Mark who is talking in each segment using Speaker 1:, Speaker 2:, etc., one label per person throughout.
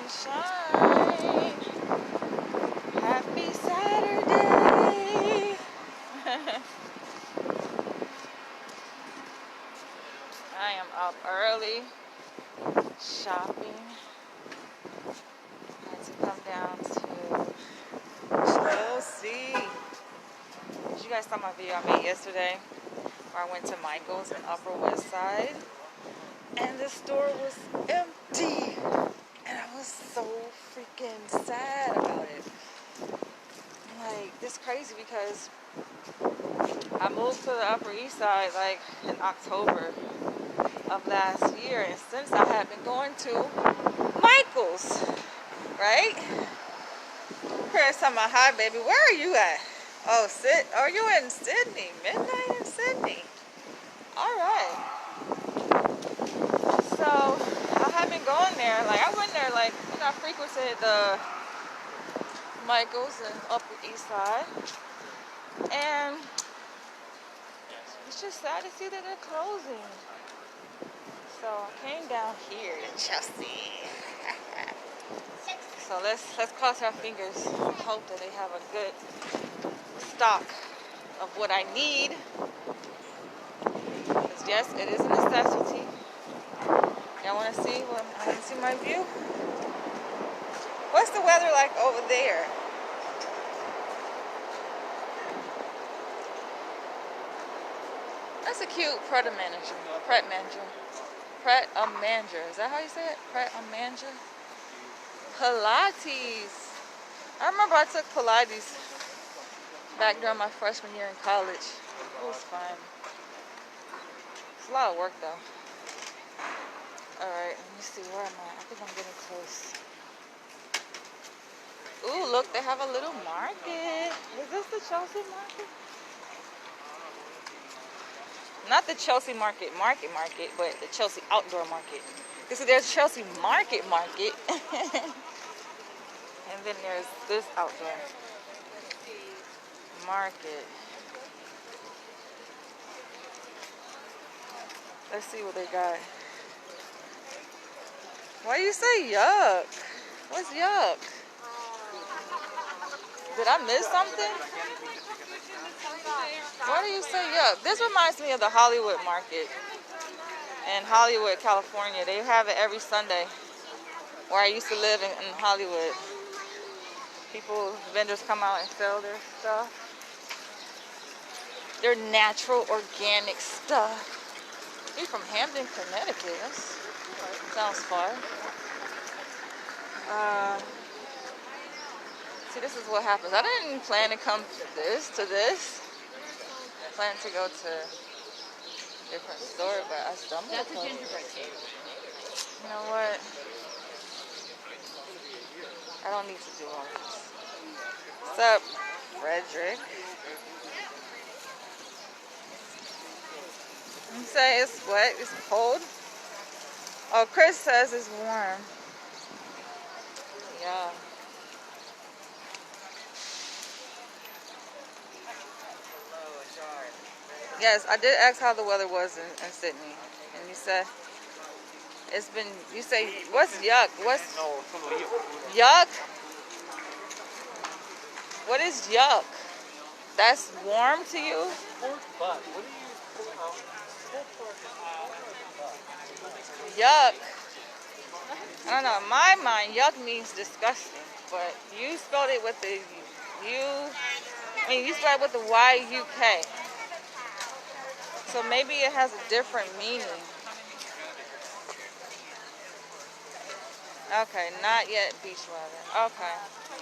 Speaker 1: sunshine. Happy Saturday. I am up early shopping. I had to come down to Chelsea. Did you guys saw my video I made yesterday where I went to Michael's in Upper West Side and the store was empty and I was so freaking sad about it. Like, this is crazy because I moved to the Upper East Side like in October of last year, and since I had been going to Michael's, right? Chris, talking about, hi baby, where are you at? Oh, you in Sydney? Midnight in Sydney. Alright. So I had been going there, like I went there like when I frequented the Michael's in Upper East Side, and it's just sad to see that they're closing. So I came down here to Chelsea. So let's cross our fingers and hope that they have a good stock of what I need. Because yes, it is a necessity. Y'all want to see my view? What's the weather like over there? That's a cute Pret-a-Manger. Pret-a-Manger. Is that how you say it? Pret-a-Manger? Pilates. I remember I took Pilates back during my freshman year in college. It was fun. It's a lot of work though. Alright, let me see, where am I? I think I'm getting close. Ooh, look, they have a little market. Is this the Chelsea market? Not the Chelsea market, but the Chelsea outdoor market. You see, there's Chelsea market. And then there's this outdoor market. Let's see what they got. Why do you say yuck? What's yuck? Did I miss something? Why do you say yuck? This reminds me of the Hollywood market in Hollywood, California. They have it every Sunday where I used to live in Hollywood. Vendors come out and sell their stuff. Their natural, organic stuff. You're from Hamden, Connecticut. That sounds far. See, this is what happens. I didn't plan to come to this. I planned to go to a different store, but I stumbled upon it. That's a gingerbread cake. You know what? I don't need to do all this. What's up, Frederick? You say it's wet, it's cold. Oh, Chris says it's warm. Yeah. Yes, I did ask how the weather was in Sydney, and you said it's been. You say what's yuck? What's yuck? What is yuck? That's warm to you? Yuck. I don't know. In my mind, yuck means disgusting, but you spelled it with the you spelled it with the Y-U-K. So maybe it has a different meaning. Okay, not yet beach weather. Okay.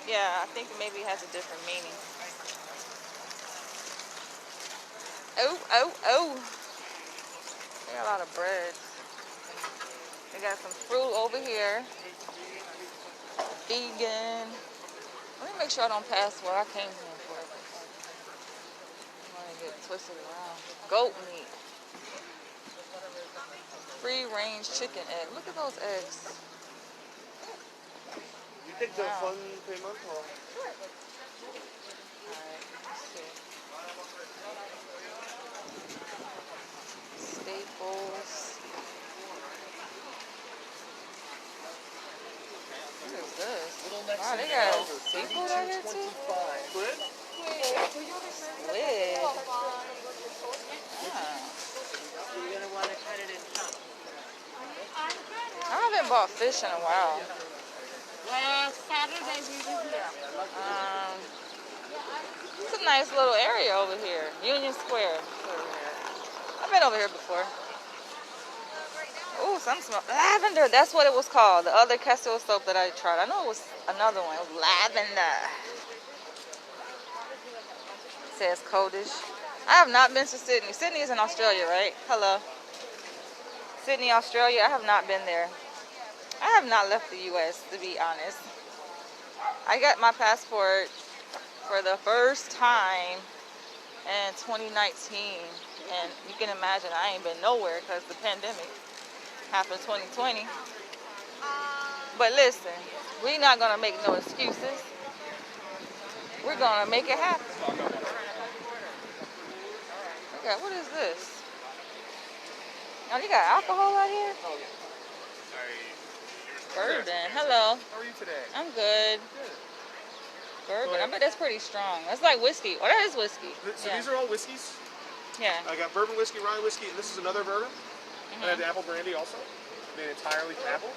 Speaker 1: Yeah, I think maybe it has a different meaning. Oh. They got a lot of breads. They got some fruit over here. Vegan. Let me make sure I don't pass where I came here for. I want to get twisted around. Goat meat. Free-range chicken egg. Look at those eggs.
Speaker 2: You take the phone payment or?
Speaker 1: Alright, let's see. Staples. Ooh, Wow, they got seafood out here too?
Speaker 2: Squid?
Speaker 1: Squid. Ah.
Speaker 3: You're gonna want to cut it in chunks.
Speaker 1: I haven't bought fish in a while.
Speaker 3: Well, Saturdays we do here.
Speaker 1: It's a nice little area over here. Union Square. I've been over here before. Ooh, some smell. Lavender. That's what it was called. The other Castile soap that I tried. I know it was another one. It was lavender. It says coldish. I have not been to Sydney. Sydney is in Australia, right? Hello. Sydney, Australia. I have not been there. I have not left the U.S., to be honest. I got my passport for the first time in 2019. And you can imagine I ain't been nowhere because the pandemic happened 2020. But listen, we're not going to make no excuses. We're going to make it happen. Okay, what is this? Oh, you got alcohol out here? Bourbon. Hello.
Speaker 2: How are you today?
Speaker 1: I'm good.
Speaker 2: Good.
Speaker 1: Bourbon. I bet that's pretty strong. That's like whiskey. Oh, that is whiskey.
Speaker 2: So
Speaker 1: Yeah.
Speaker 2: these are all whiskeys.
Speaker 1: Yeah.
Speaker 2: I got bourbon whiskey, rye whiskey, and this is another bourbon. And I have the
Speaker 1: Mhm.
Speaker 2: apple brandy also, made entirely from apple.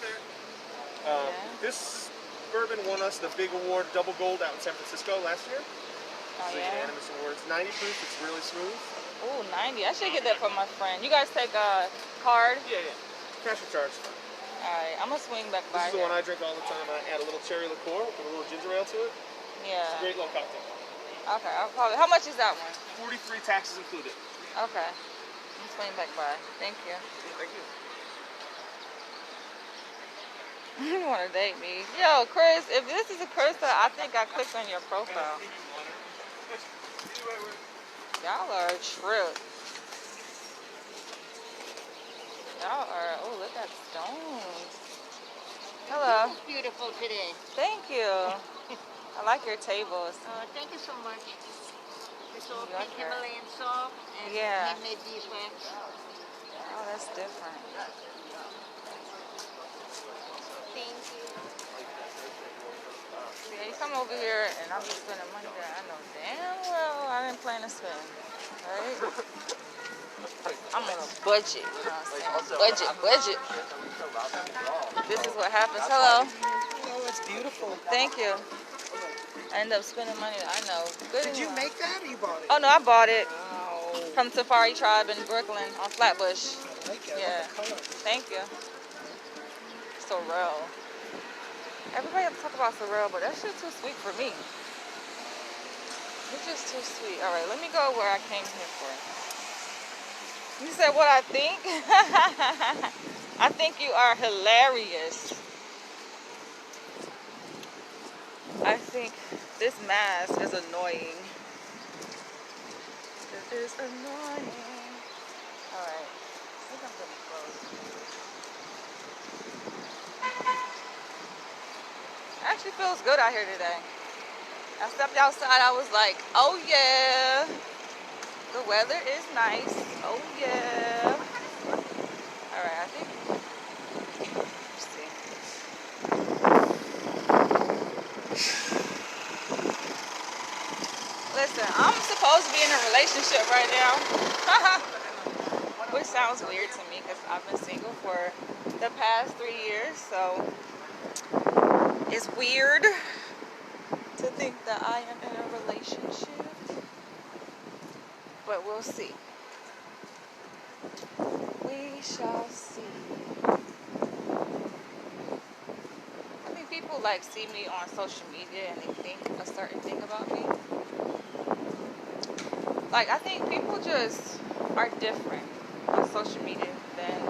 Speaker 1: Yeah.
Speaker 2: This bourbon won us the big award, double gold, out in San Francisco last year.
Speaker 1: Oh,
Speaker 2: The
Speaker 1: yeah.
Speaker 2: unanimous award. It's 90 proof. It's really smooth.
Speaker 1: Ooh, 90. I should get that from my friend. You guys take a card?
Speaker 2: Yeah, yeah. Cash or charge.
Speaker 1: Alright, I'm gonna swing back
Speaker 2: This
Speaker 1: by
Speaker 2: is the
Speaker 1: here.
Speaker 2: one I drink all the time. I add a little cherry liqueur with a little ginger ale to it.
Speaker 1: Yeah.
Speaker 2: Great little cocktail.
Speaker 1: Okay, I'll probably. How much is that one?
Speaker 2: 43 taxes included.
Speaker 1: Okay. I'm swing back by. Thank you.
Speaker 2: Thank you.
Speaker 1: You wanna date me? Yo, Chris, if this is a Chris, I think I clicked on your profile. Y'all are a trip. Y'all are, oh, look at stones. Hello.
Speaker 3: It's beautiful today.
Speaker 1: Thank you. I like your tables.
Speaker 3: Thank you so much. It's all
Speaker 1: You like
Speaker 3: pink
Speaker 1: that?
Speaker 3: Himalayan salt and
Speaker 1: Yeah.
Speaker 3: handmade beeswax.
Speaker 1: Oh, that's different.
Speaker 3: Thank you.
Speaker 1: See, you come over here and I'll be spending money that I know damn well I didn't plan to spend. Right? I'm on a budget. You know what I'm saying? Budget. This is what happens. Hello.
Speaker 4: Oh, it's beautiful.
Speaker 1: Thank you. I end up spending money that I know. Good
Speaker 4: Did you
Speaker 1: enough.
Speaker 4: make that or you bought it?
Speaker 1: Oh no, I bought it
Speaker 4: Wow.
Speaker 1: from Safari Tribe in Brooklyn on Flatbush.
Speaker 4: I like it.
Speaker 1: Yeah.
Speaker 4: I love the color.
Speaker 1: Thank you. Sorrel. Everybody have to talk about Sorrel, but that shit's too sweet for me. It's just too sweet. All right, let me go where I came here for. You said what I think? I think you are hilarious. I think this mask is annoying. It is annoying. All right. I think I'm getting close. It actually feels good out here today. I stepped outside, I was like, oh yeah. The weather is nice. Oh yeah. Alright, I think. Let's see. Listen, I'm supposed to be in a relationship right now. Which sounds weird to me because I've been single for the past 3 years, so it's weird to think that I am in a relationship. But we'll see. We shall see. I think people like see me on social media and they think a certain thing about me. Like, I think people just are different on social media than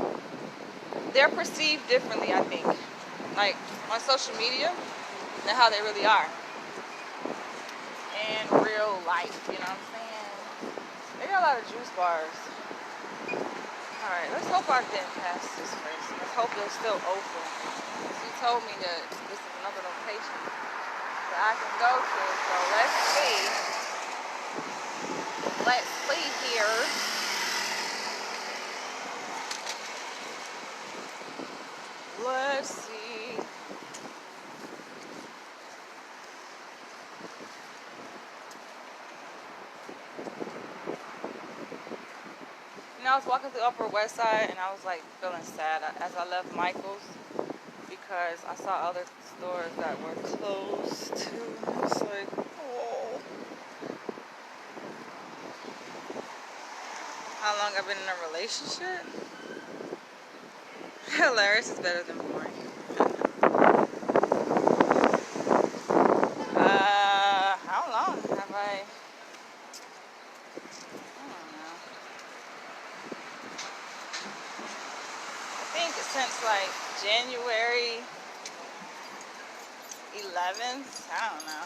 Speaker 1: they're perceived differently, I think. Like, on social media than how they really are in real life, you know what I'm saying? They got a lot of juice bars. Alright, let's hope I didn't pass this first. Let's hope they're still open. Because you told me that this is another location that I can go to. So let's see. Let's see here. Let's see. was walking through Upper West Side and I was like feeling sad as I left Michael's because I saw other stores that were closed too. I was like, oh. How long I've been in a relationship? Hilarious is better than boring. How long have I don't know. I think since like January 11th. I don't know.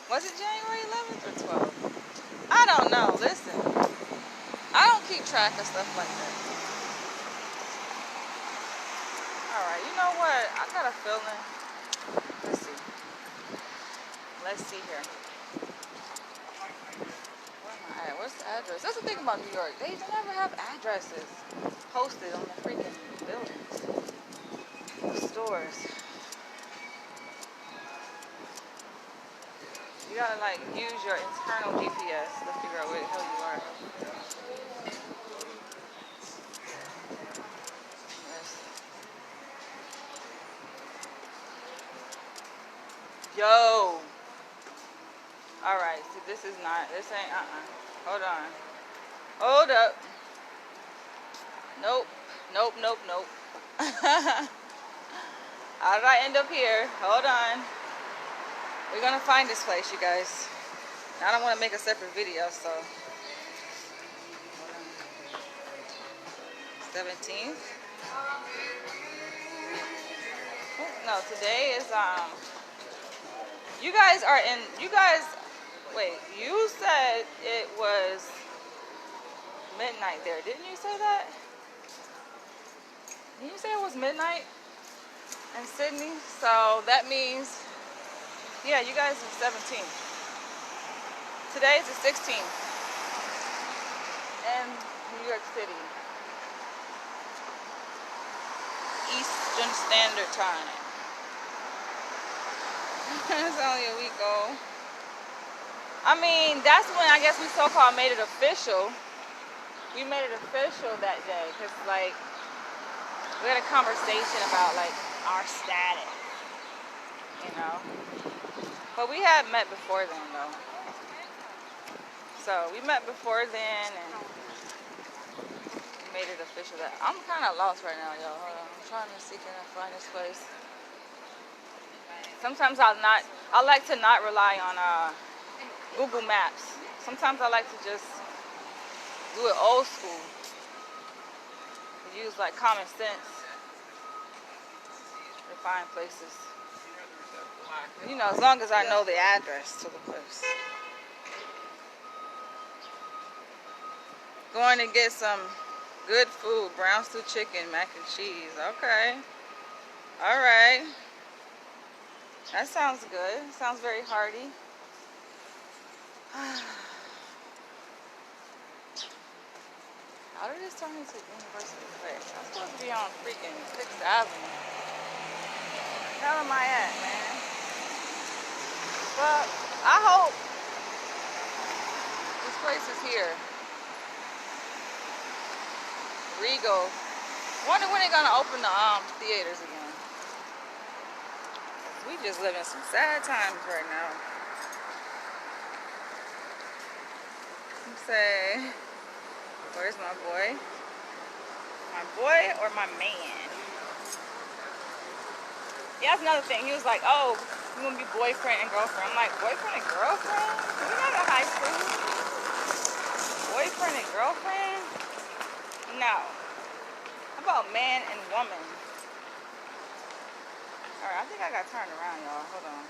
Speaker 1: Was it January 11th or 12th? I don't know. Listen, I don't keep track of stuff like that. Alright, you know what? I got a feeling. Let's see. Let's see here. Where am I at? What's the address? That's the thing about New York. They never have addresses posted on the freaking buildings. The stores. You gotta like use your internal GPS to figure out where the hell you are. Yo. Alright, see this ain't Hold on. Hold up. Nope. How did I end up here? Hold on. We're gonna find this place, you guys. I don't want to make a separate video, so. 17th. No, today is You guys are in. Wait. You said it was midnight there, didn't you say that? Didn't you say it was midnight in Sydney? So that means, yeah, you guys are 17th. Today is the 16th in New York City. Eastern Standard Time. It's only a week old. I mean, that's when I guess we so-called made it official. We made it official that day because, like, we had a conversation about, like, our status, you know. But we had met before then, though. So we met before then, and we made it official. That I'm kind of lost right now, y'all. Hold on, I'm trying to see can I find this place. Sometimes I like to not rely on Google Maps. Sometimes I like to just do it old school. Use like common sense to find places. You know, as long as I know the address to the place. Going to get some good food. Brown stew chicken, mac and cheese. Okay. Alright. That sounds good. Sounds very hearty. How did this turn into University Place? I'm supposed to be on freaking 6th Avenue. Where the hell am I at, man? But I hope this place is here. Regal. Wonder when they're gonna open the theaters again. We just living some sad times right now. Say, where's my boy? My boy or my man? Yeah, that's another thing. He was like, oh, you want to be boyfriend and girlfriend. I'm like, boyfriend and girlfriend? We're not in high school. Boyfriend and girlfriend? No. How about man and woman? Alright, I think I got turned around, y'all. Hold on.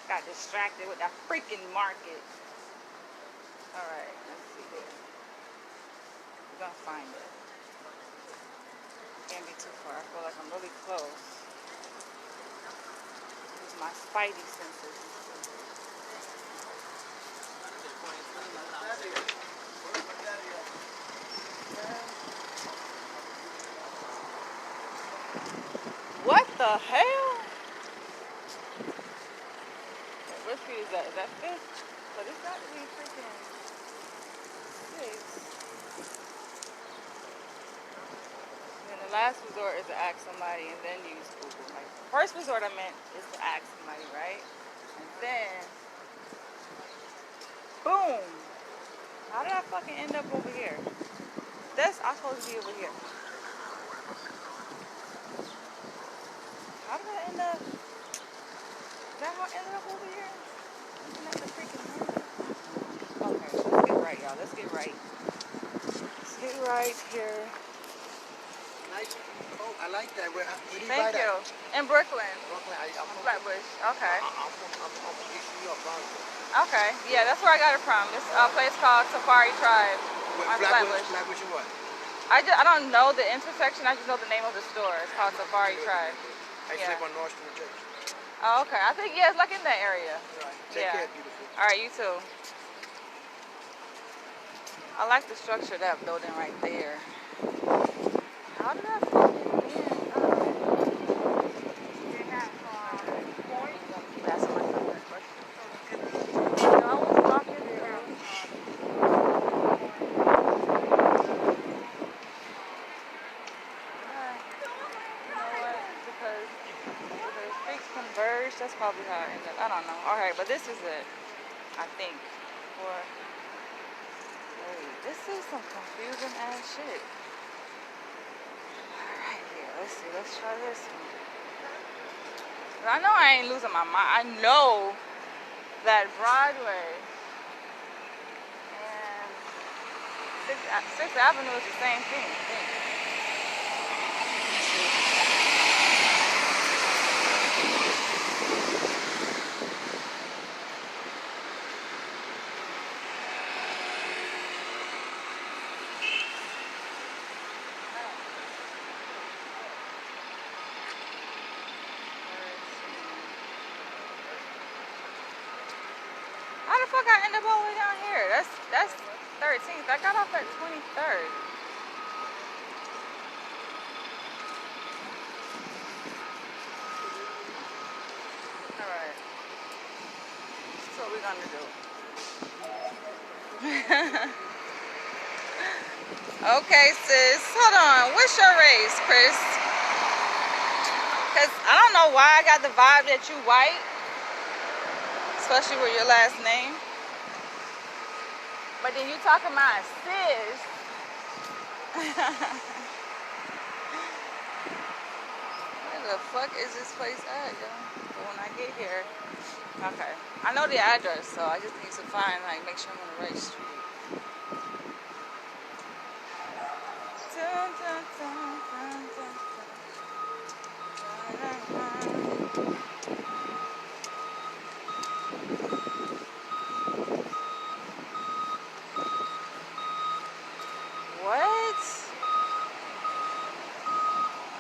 Speaker 1: Got distracted with that freaking market. Alright, let's see here. We're gonna find it. Can't be too far. I feel like I'm really close. Use my spidey senses. What the hell? What street is that? Is that 5th? But it's got to be freaking 6th. The last resort is to ask somebody and then use Google. Like, first resort I meant is to ask somebody, right? And then, boom! How did I fucking end up over here? I'm supposed to be over here. How did I end up? Is that how I ended up over here? Looking at the freaking map. Okay, let's get right, y'all. Let's get right. Let's get right here.
Speaker 4: Nice. Oh, I like that. Where do you buy
Speaker 1: Thank
Speaker 4: that?
Speaker 1: you. In Brooklyn.
Speaker 4: Brooklyn. I'm from
Speaker 1: Flatbush. Okay.
Speaker 4: I'm East New York, Bronx.
Speaker 1: Okay. Yeah, that's where I got it from. This place called Safari Tribe. On Flatbush.
Speaker 4: Flatbush and what?
Speaker 1: I don't know the intersection. I just know the name of the store. It's called Safari Tribe.
Speaker 4: I used to live on North Street, New Jersey.
Speaker 1: Oh, okay. I think, yeah, it's like in that area.
Speaker 4: Right. Take
Speaker 1: Yeah.
Speaker 4: care, beautiful.
Speaker 1: All right, you too. I like the structure of that building right there. How did I fucking end up? That's my question. No, I was walking there. Because the streets converge, that's probably how I ended up. I don't know. Alright, but this is it. I think. Wait, this is some confusing ass shit. Alright, yeah, let's see. Let's try this one. I know I ain't losing my mind. I know that Broadway and 6th Avenue is the same thing, I think. How the fuck I end up all the way down here? That's 13th. I got off at 23rd. Alright. That's what we're gonna do. Okay, sis. Hold on. What's your race, Chris? Because I don't know why I got the vibe that you white. Especially with your last name. But then you talking about sis. Where the fuck is this place at, yo? So when I get here. Okay. I know the address, so I just need to find, like, make sure I'm on the right street. Dun, dun, dun, dun, dun, dun, dun, dun. What?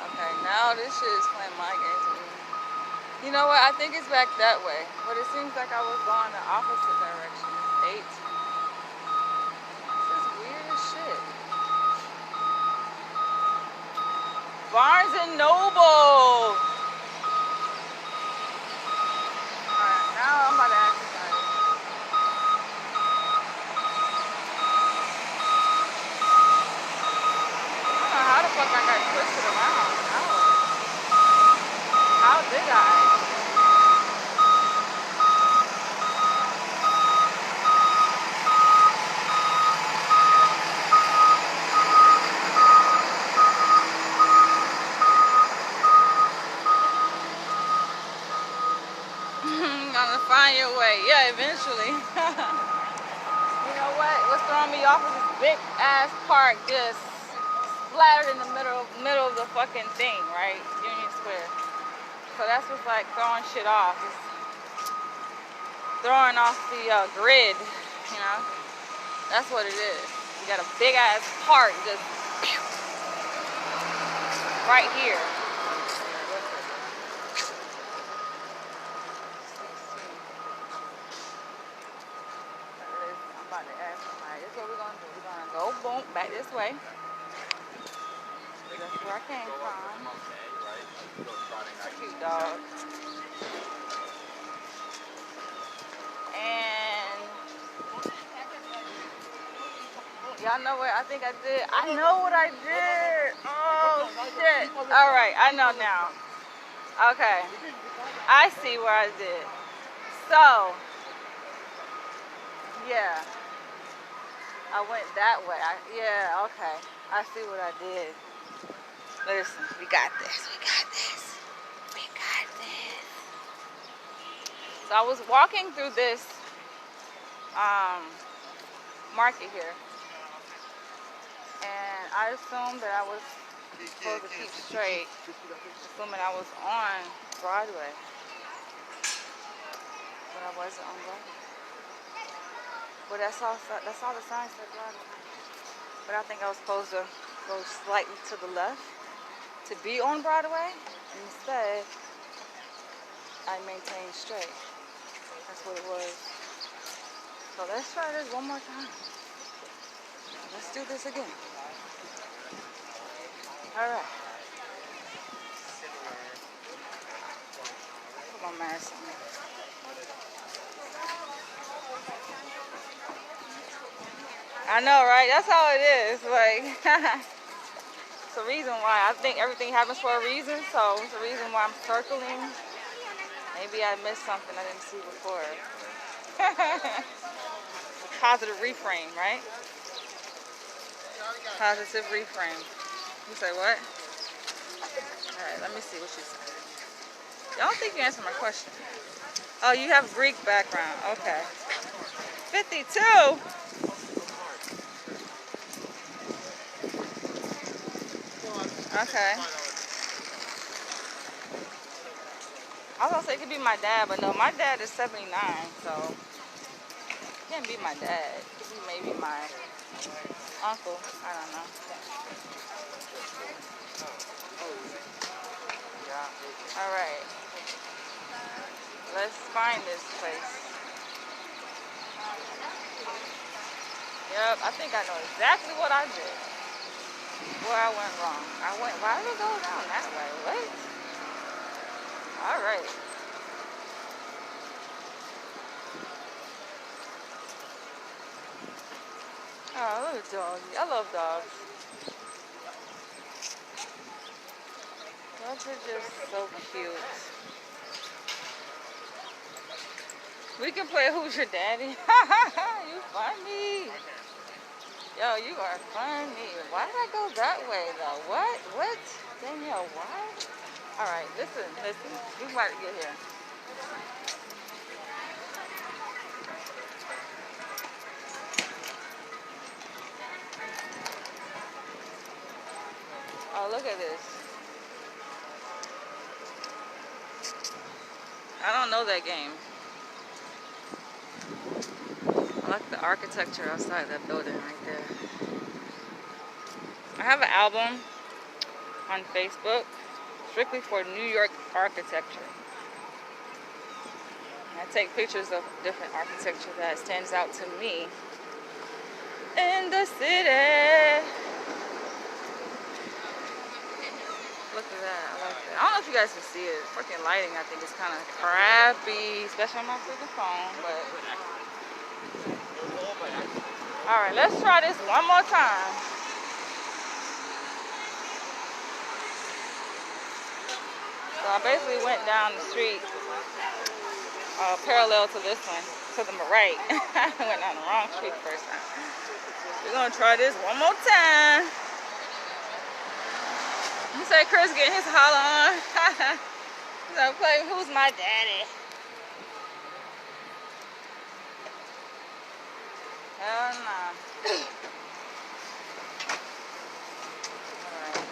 Speaker 1: Okay, now this shit is playing my games with me. You know what? I think it's back that way. But it seems like I was going the opposite direction. 8. This is weird as shit. Barnes and Noble. Alright, now I'm about to ask somebody. I don't know how the fuck I got twisted around. How did I? Gonna find your way. Yeah, eventually. You know what? What's throwing me off is this big ass park just splattered in the middle of the fucking thing, right? Union Square. So that's what's like throwing shit off. It's throwing off the grid, you know? That's what it is. You got a big ass park just right here. I'm about to ask somebody. This is what we're gonna do. We're gonna go boom back this way. That's where I came from. Cute dog. And y'all know what I think I did? I know what I did. Oh shit. All right, I know now. Okay, I see where I did. So, yeah, I went that way. Yeah, okay. I see what I did. Listen, we got this. We got this. We got this. So I was walking through this market here, and I assumed that I was supposed to keep straight, assuming I was on Broadway, but I wasn't on Broadway. But that's all the signs said Broadway. But I think I was supposed to go slightly to the left to be on Broadway. Instead, I maintained straight. That's what it was. So let's try this one more time. Let's do this again. All right. Put my mask on. I know, right? That's how it is. Like, it's a reason why. I think everything happens for a reason, so it's a reason why I'm circling. Maybe I missed something I didn't see before. Positive reframe, right? Positive reframe. You say what? All right, let me see what you say. I don't think you answered my question. Oh, you have Greek background. Okay. 52? Okay. I was gonna say it could be my dad, but no, my dad is 79, so it can't be my dad. It could be maybe my uncle. I don't know. All right. Let's find this place. Yep, I think I know exactly what I did. Where I went wrong. Why did it go down that way? What? All right. Oh, look at doggy. I love dogs. Dogs are just so cute. We can play Who's Your Daddy? You funny. Yo, you are funny. Why did I go that way though? What? Danielle, why? Alright, listen. We might get here. Oh, look at this. I don't know that game. I like the architecture outside that building right there. I have an album on Facebook strictly for New York architecture. I take pictures of different architecture that stands out to me in the city. Look at that. I like that. I don't know if you guys can see it. Freaking lighting, I think, is kind of crappy, especially on my freaking phone, but alright, let's try this one more time. So I basically went down the street parallel to this one, to the right. I went down the wrong street first time. We're gonna try this one more time. You say Chris getting his holler on. He's gonna play Who's My Daddy? Hell nah. Alright.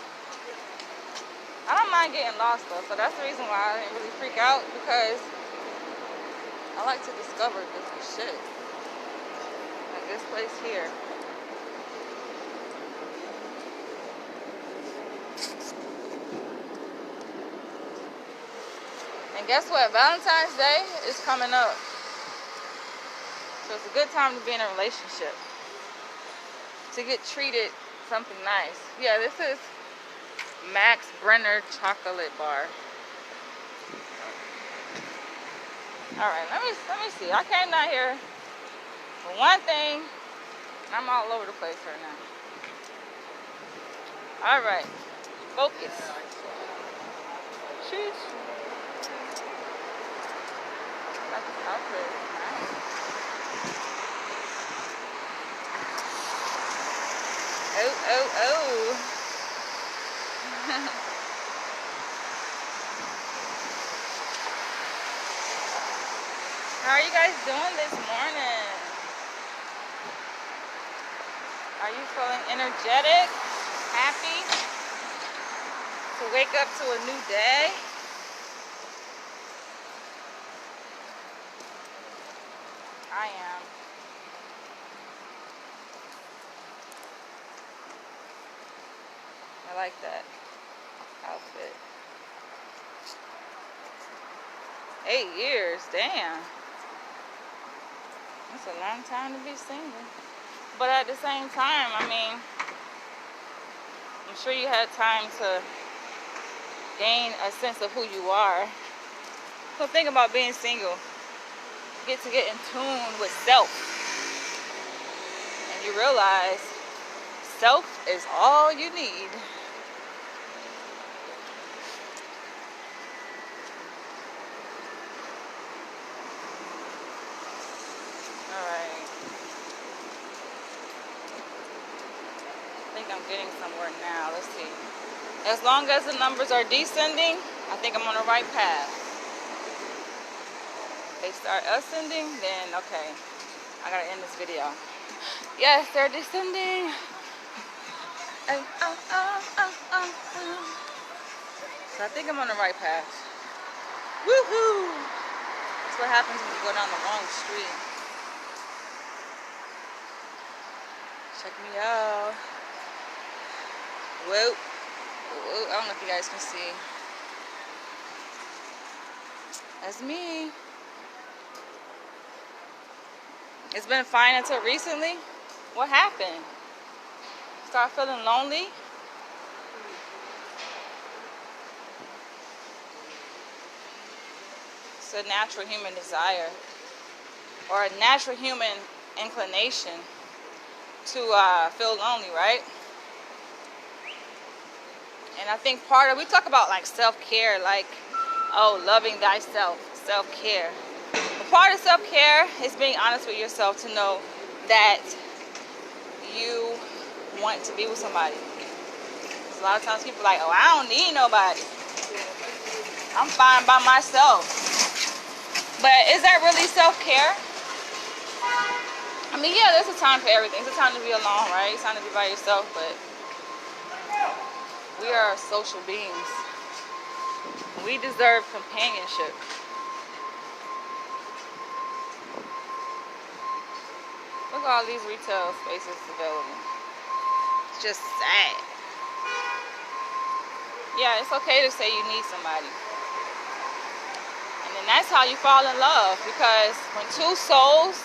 Speaker 1: I don't mind getting lost though, so that's the reason why I didn't really freak out, because I like to discover different shit. Like this place here. And guess what? Valentine's Day is coming up. So it's a good time to be in a relationship. To get treated something nice. Yeah, this is Max Brenner Chocolate Bar. Alright, let me see. I came down here for one thing, and I'm all over the place right now. Alright. Focus. Sheesh. Like this outfit. Nice. Oh, oh, oh. How are you guys doing this morning? Are you feeling energetic? Happy? To wake up to a new day? I am. I like that outfit. 8 years, damn. That's a long time to be single. But at the same time, I mean, I'm sure you had time to gain a sense of who you are. So think about being single. You get to get in tune with self. And you realize self is all you need. Alright. I think I'm getting somewhere now. Let's see. As long as the numbers are descending, I think I'm on the right path. If they start ascending, then okay. I gotta end this video. Yes, they're descending. Oh, oh, oh, oh, oh, oh. So I think I'm on the right path. Woohoo! That's what happens when you go down the wrong street. Check me out. Whoa. Whoa. I don't know if you guys can see. That's me. It's been fine until recently. What happened? Start feeling lonely? It's a natural human desire or a natural human inclination to feel lonely, right? And I think part of, we talk about like self-care, like, oh, loving thyself, self-care. But part of self-care is being honest with yourself to know that you want to be with somebody. Because a lot of times people are like, oh, I don't need nobody. I'm fine by myself. But is that really self-care? I mean, yeah, there's a time for everything. It's a time to be alone, right? It's time to be by yourself, but we are social beings. We deserve companionship. Look at all these retail spaces available. It's just sad. Yeah, it's okay to say you need somebody. And then that's how you fall in love, because when two souls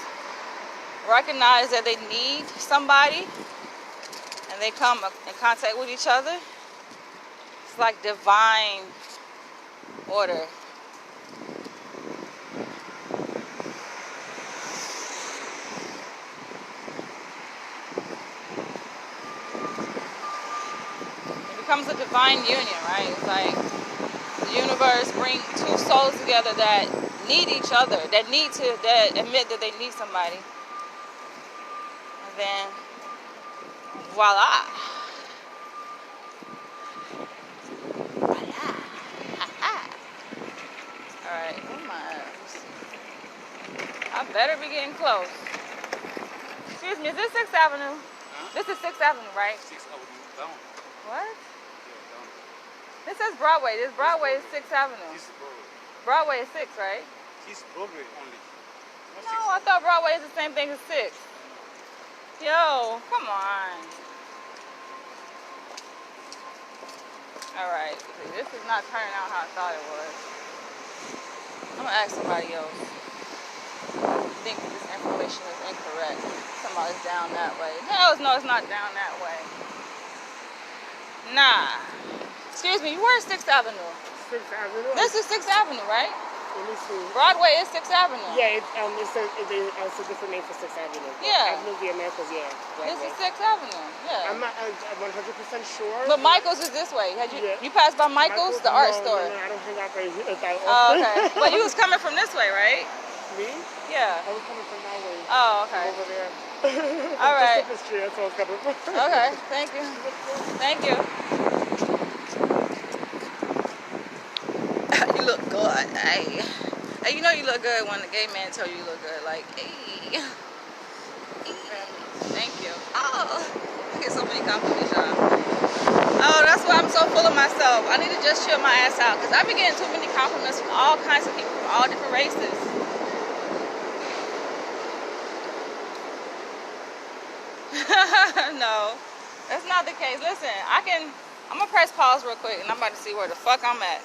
Speaker 1: recognize that they need somebody and they come in contact with each other, it's like divine order. It becomes a divine union, right? It's like the universe bring two souls together that need each other, that admit that they need somebody. And then, voila. Alright, oh my arms. I better be getting close. Excuse me, is this 6th Avenue?
Speaker 5: Huh?
Speaker 1: This is 6th Avenue, right?
Speaker 5: 6th Avenue down.
Speaker 1: What?
Speaker 5: Yeah, down.
Speaker 1: This says Broadway. This Broadway is 6th Avenue.
Speaker 5: This is Broadway.
Speaker 1: Broadway is 6, right?
Speaker 5: This is Broadway only. Not
Speaker 1: No,
Speaker 5: 6th
Speaker 1: I thought Broadway is the same thing as 6. Yo, come on. Alright, this is not turning out how I thought it was. I'm gonna ask somebody else. I think this information is incorrect. Somebody's down that way. No, it's not down that way. Nah. Excuse me, where's 6th Avenue?
Speaker 2: 6th Avenue.
Speaker 1: This is 6th Avenue, right?
Speaker 6: Let me see.
Speaker 1: Broadway is 6th Avenue.
Speaker 6: Yeah, it's a different name for 6th Avenue. But
Speaker 1: Yeah.
Speaker 6: Avenue of the Americas, yeah.
Speaker 1: This
Speaker 6: Broadway.
Speaker 1: is 6th Avenue. Yeah.
Speaker 6: I'm not 100% sure.
Speaker 1: But Michael's is this way. Had you
Speaker 6: Yeah.
Speaker 1: you passed by Michael's, the art store?
Speaker 6: No, I don't hang out right here that
Speaker 1: Oh,
Speaker 6: often.
Speaker 1: okay. But you was coming from this way, right?
Speaker 6: Me?
Speaker 1: Yeah.
Speaker 6: I was coming from that way.
Speaker 1: Oh, okay.
Speaker 6: Over there.
Speaker 1: All right.
Speaker 6: Just up the street, that's where I was coming from.
Speaker 1: Okay. Thank you. Thank you. You look good. Hey. Hey, you know you look good when the gay man tell you look good. Like, hey. Thank you. Oh, I get so many compliments, y'all. Oh, that's why I'm so full of myself. I need to just chill my ass out because I be getting too many compliments from all kinds of people from all different races. No, that's not the case. Listen, I'm gonna press pause real quick and I'm about to see where the fuck I'm at.